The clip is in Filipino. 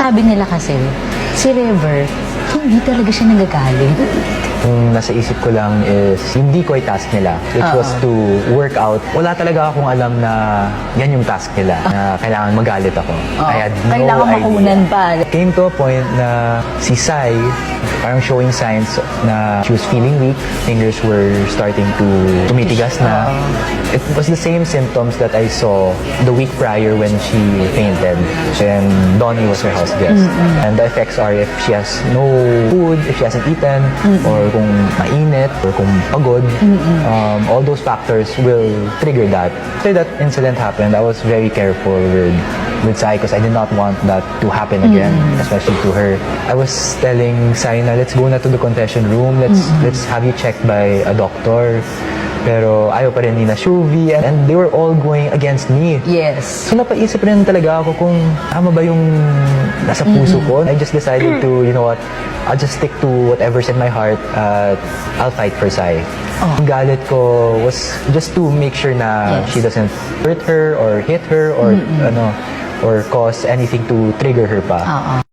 sabi nila kasi, si River, hindi talaga siya nagagalit. Yung nasa isip ko lang is hindi ko ay task nila, which was to work out. Wala talaga akong alam na yan yung task nila, na kailangan magalit ako. I had no Kailangan idea. makunan pa. Came to a point na si Sai, parang showing signs na she was feeling weak. Fingers were starting to tumitigas na. It was the same symptoms that I saw the week prior when she fainted. And Donnie was her house guest. And the effects are if she has no food, if she hasn't eaten, or kung mainit, or kung pagod, all those factors will trigger that. After that incident happened, I was very careful with Sai because I did not want that to happen again, especially to her. I was telling Sai na let's go na to the confession room, let's have you checked by a doctor. Pero ayaw pa rin ni na Shuvi, and they were all going against me. Yes. So napaisip rin talaga ako kung tama ba yung nasa puso ko. I just decided to, you know what, I'll just stick to whatever's in my heart at I'll fight for Sai. Ang galit ko was just to make sure na Yes. she doesn't hurt her or hit her or or cause anything to trigger her pa.